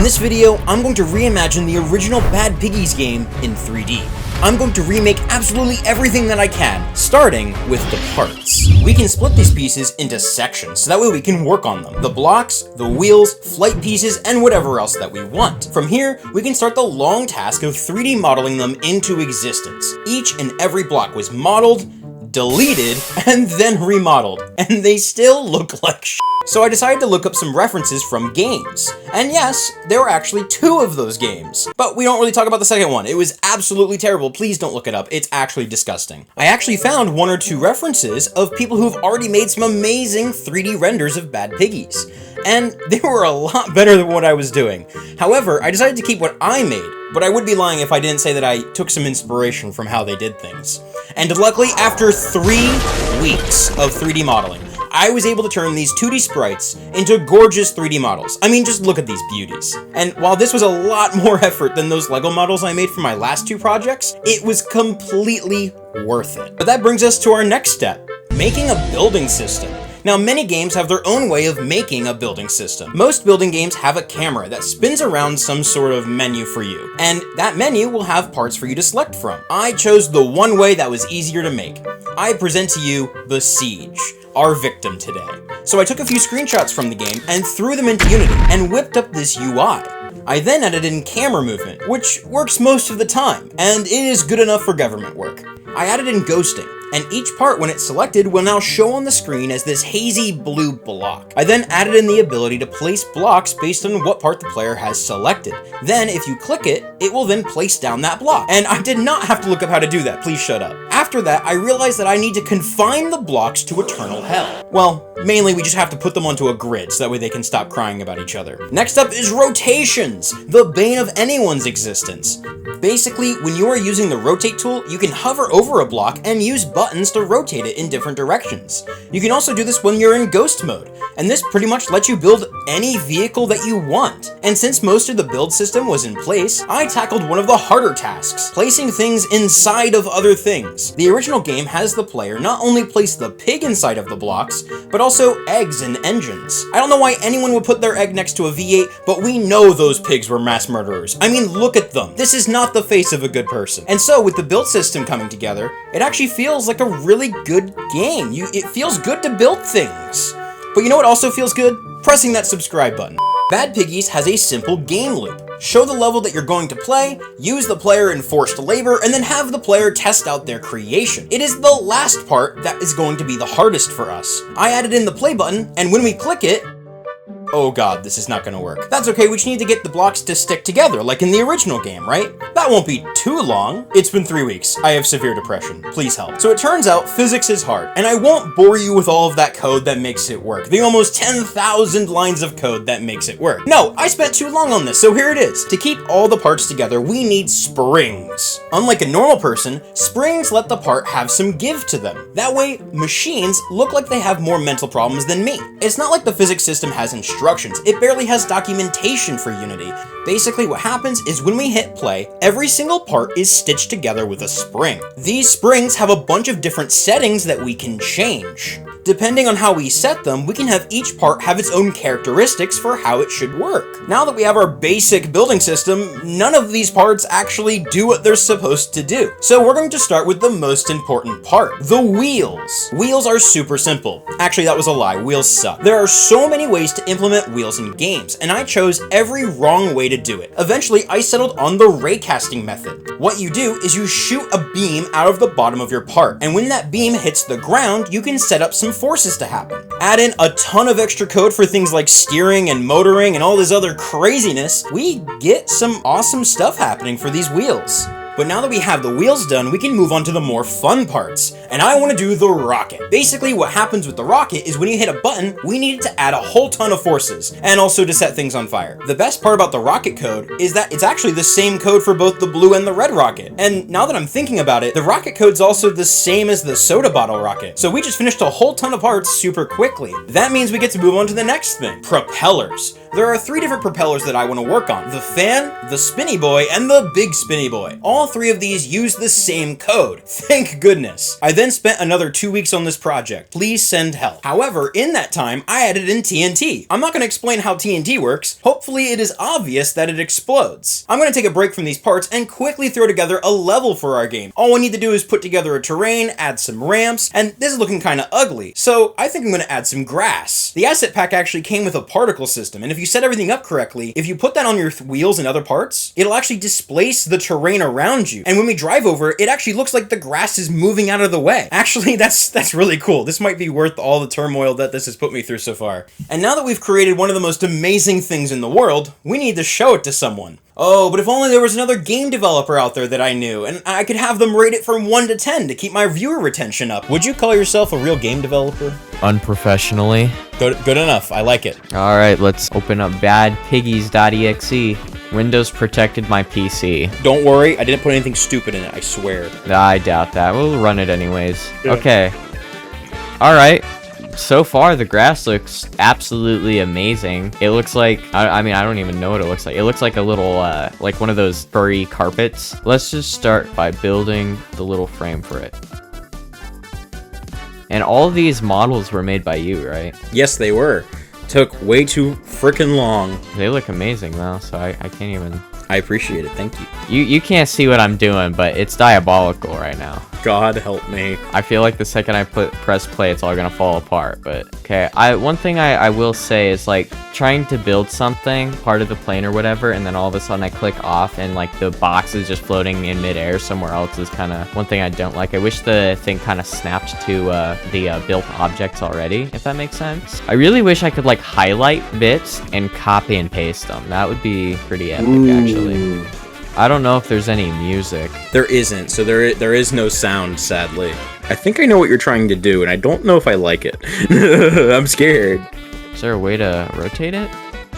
this video, I'm going to reimagine the original Bad Piggies game in 3D. I'm going to remake absolutely everything that I can, starting with the parts. We can split these pieces into sections, so that way we can work on them. The blocks, the wheels, flight pieces, and whatever else that we want. From here, we can start the long task of 3D modeling them into existence. Each and every block was modeled, deleted, and then remodeled, and they still look like shit. So I decided to look up some references from games. And yes, there were actually 2 of those games. But we don't really talk about the second one. It was absolutely terrible. Please don't look it up. It's actually disgusting. I actually found 1 or 2 references of people who've already made some amazing 3D renders of Bad Piggies. And they were a lot better than what I was doing. However, I decided to keep what I made, but I would be lying if I didn't say that I took some inspiration from how they did things. And luckily, after 3 weeks of 3D modeling, I was able to turn these 2D sprites into gorgeous 3D models. I mean, just look at these beauties. And while this was a lot more effort than those Lego models I made for my last 2 projects, it was completely worth it. But that brings us to our next step, making a building system. Now, many games have their own way of making a building system. Most building games have a camera that spins around some sort of menu for you, and that menu will have parts for you to select from. I chose the one way that was easier to make. I present to you the Siege, our victim today. So I took a few screenshots from the game and threw them into Unity and whipped up this UI. I then added in camera movement, which works most of the time, and it is good enough for government work. I added in ghosting, and each part when it's selected will now show on the screen as this hazy blue block. I then added in the ability to place blocks based on what part the player has selected. Then if you click it, it will then place down that block. And I did not have to look up how to do that, please shut up. After that, I realized that I need to confine the blocks to eternal hell. Well, mainly we just have to put them onto a grid so that way they can stop crying about each other. Next up is rotations, the bane of anyone's existence. Basically, when you are using the rotate tool, you can hover over a block and use buttons to rotate it in different directions. You can also do this when you're in ghost mode, and this pretty much lets you build any vehicle that you want. And since most of the build system was in place, I tackled one of the harder tasks, placing things inside of other things. The original game has the player not only place the pig inside of the blocks, but also eggs and engines. I don't know why anyone would put their egg next to a V8, but we know those pigs were mass murderers. I mean, look at them. This is not the face of a good person. And so with the build system coming together, it actually feels like a really good game. It feels good to build things. But you know what also feels good? Pressing that subscribe button. Bad Piggies has a simple game loop. Show the level that you're going to play, use the player in forced labor, and then have the player test out their creation. It is the last part that is going to be the hardest for us. I added in the play button, and when we click it, oh god, this is not gonna work. That's okay, we just need to get the blocks to stick together, like in the original game, right? That won't be too long. It's been 3 weeks. I have severe depression. Please help. So it turns out physics is hard, and I won't bore you with all of that code that makes it work. The almost 10,000 lines of code that makes it work. No, I spent too long on this, so here it is. To keep all the parts together, we need springs. Unlike a normal person, springs let the part have some give to them. That way, machines look like they have more mental problems than me. It's not like the physics system has instructions. It barely has documentation for Unity. Basically what happens is when we hit play, every single part is stitched together with a spring. These springs have a bunch of different settings that we can change. Depending on how we set them, we can have each part have its own characteristics for how it should work. Now that we have our basic building system, none of these parts actually do what they're supposed to do. So we're going to start with the most important part, the wheels. Wheels are super simple. Actually, that was a lie. Wheels suck. There are so many ways to implement wheels in games, and I chose every wrong way to do it. Eventually, I settled on the raycasting method. What you do is you shoot a beam out of the bottom of your part, and when that beam hits the ground, you can set up some forces to happen. Add in a ton of extra code for things like steering and motoring and all this other craziness, we get some awesome stuff happening for these wheels. But now that we have the wheels done, we can move on to the more fun parts. And I want to do the rocket. Basically, what happens with the rocket is when you hit a button, we need to add a whole ton of forces, and also to set things on fire. The best part about the rocket code is that it's actually the same code for both the blue and the red rocket. And now that I'm thinking about it, the rocket code's also the same as the soda bottle rocket. So we just finished a whole ton of parts super quickly. That means we get to move on to the next thing, propellers. There are 3 different propellers that I want to work on. The fan, the spinny boy, and the big spinny boy. All 3 of these use the same code. Thank goodness. I then spent another 2 weeks on this project. Please send help. However, in that time, I added in TNT. I'm not going to explain how TNT works. Hopefully it is obvious that it explodes. I'm going to take a break from these parts and quickly throw together a level for our game. All we need to do is put together a terrain, add some ramps, and this is looking kind of ugly. So I think I'm going to add some grass. The asset pack actually came with a particle system, and if you set everything up correctly, if you put that on your wheels and other parts, it'll actually displace the terrain around you. And when we drive over, it actually looks like the grass is moving out of the way. Actually, that's really cool. This might be worth all the turmoil that this has put me through so far. And now that we've created one of the most amazing things in the world, we need to show it to someone. Oh, but if only there was another game developer out there that I knew, and I could have them rate it from 1 to 10 to keep my viewer retention up. Would you call yourself a real game developer? Unprofessionally. Good enough. I like it. Alright, let's open up badpiggies.exe. Windows protected my PC. Don't worry, I didn't put anything stupid in it, I swear. I doubt that. We'll run it anyways. Yeah. Okay. Alright. So far, the grass looks absolutely amazing. It looks like, I mean, I don't even know what it looks like. It looks like a little, like one of those furry carpets. Let's just start by building the little frame for it. And all of these models were made by you, right? Yes, they were. Took way too freaking long. They look amazing, though, so I can't even... I appreciate it, thank you. You can't see what I'm doing, but it's diabolical right now. God help me. I feel like the second I press play, it's all gonna fall apart, but... Okay, one thing I will say is, like, trying to build something, part of the plane or whatever, and then all of a sudden I click off, and, like, the box is just floating in midair somewhere else is kind of one thing I don't like. I wish the thing kind of snapped to the built objects already, if that makes sense. I really wish I could, like, highlight bits and copy and paste them. That would be pretty epic, actually. I don't know if there's any music. There isn't, so there is no sound, sadly. I think I know what you're trying to do, and I don't know if I like it. I'm scared. Is there a way to rotate it?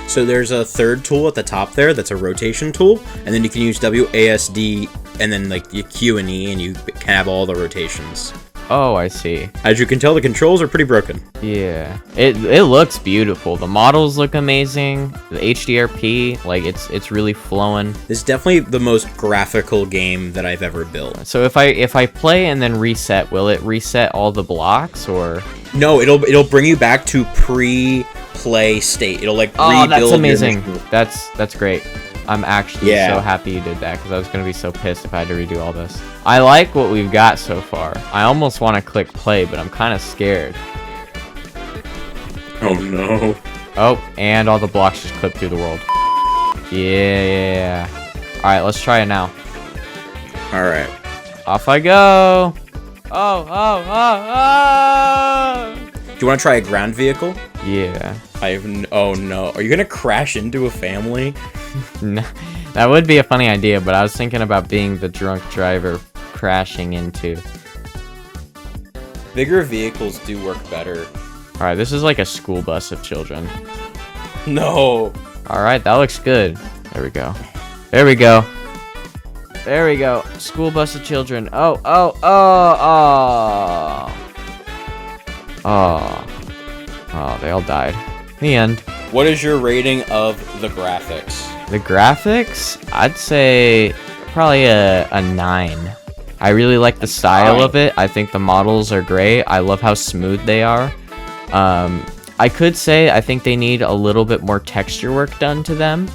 So there's a third tool at the top there that's a rotation tool, and then you can use WASD and then like your Q and E, and you can have all the rotations. Oh, I see. As you can tell, the controls are pretty broken. Yeah, it looks beautiful. The models look amazing. The HDRP, like it's really flowing. This is definitely the most graphical game that I've ever built. So if I play and then reset, will it reset all the blocks or? No, it'll bring you back to pre-play state. It'll like rebuild. Oh, that's amazing. That's great. I'm actually so happy you did that, because I was going to be so pissed if I had to redo all this. I like what we've got so far. I almost want to click play, but I'm kind of scared. Oh no. Oh, and all the blocks just clip through the world. Yeah. Alright, let's try it now. Alright. Off I go. Oh. Do you want to try a ground vehicle? Yeah. Oh no. Are you going to crash into a family? No, that would be a funny idea, but I was thinking about being the drunk driver crashing into. Bigger vehicles do work better. Alright, this is like a school bus of children. No. Alright, that looks good. There we go. There we go. There we go. School bus of children. Oh. Oh, they all died. The end. What is your rating of the graphics? The graphics? I'd say probably a 9. I really like the style of it. I think the models are great. I love how smooth they are. I could say I think they need a little bit more texture work done to them.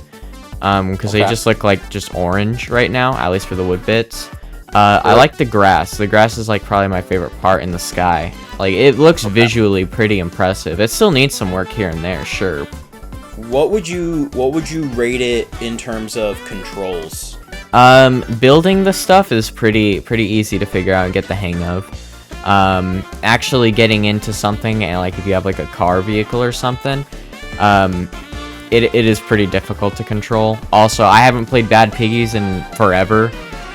Because they just look like just orange right now, at least for the wood bits. I like the grass. The grass is like probably my favorite part in the sky. Like, it looks visually pretty impressive. It still needs some work here and there, sure. What would you rate it in terms of controls? Building the stuff is pretty easy to figure out and get the hang of. Actually getting into something, and like if you have like a car vehicle or something, it is pretty difficult to control. Also, I haven't played Bad Piggies in forever,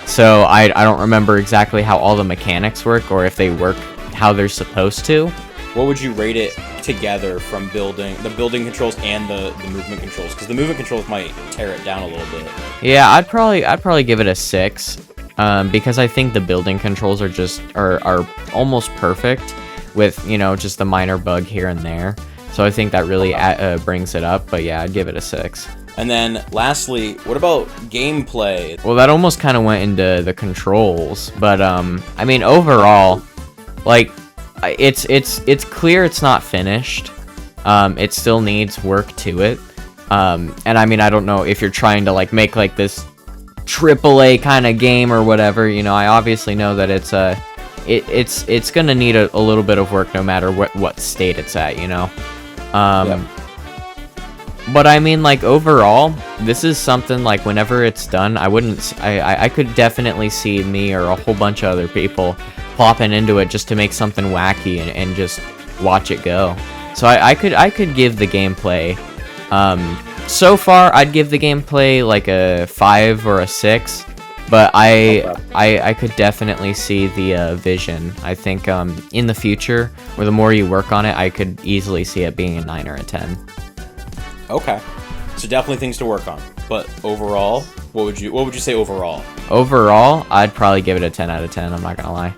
so I don't remember exactly how all the mechanics work, or if they work how they're supposed to. What would you rate it together from the building controls and the movement controls? Because the movement controls might tear it down a little bit. Yeah, I'd probably give it a 6, because I think the building controls are almost perfect, with just the minor bug here and there. So I think that really brings it up. But yeah, I'd give it a 6. And then lastly, what about gameplay? Well, that almost kind of went into the controls, but I mean overall, like, it's clear it's not finished. It still needs work to it. And I mean, I don't know if you're trying to like make like this AAA kind of game or whatever. You know, I obviously know that it's gonna need a little bit of work no matter what state it's at. You know. Yep. But I mean, like, overall, this is something, like, whenever it's done, I could definitely see me or a whole bunch of other people plopping into it just to make something wacky and just watch it go. So I could give the gameplay, so far, I'd give the gameplay, like, a 5 or a 6, but I could definitely see the vision. I think, in the future, or the more you work on it, I could easily see it being a 9 or a 10. Okay, so definitely things to work on. But overall, what would you say overall? Overall, I'd probably give it a 10 out of 10. I'm not gonna lie.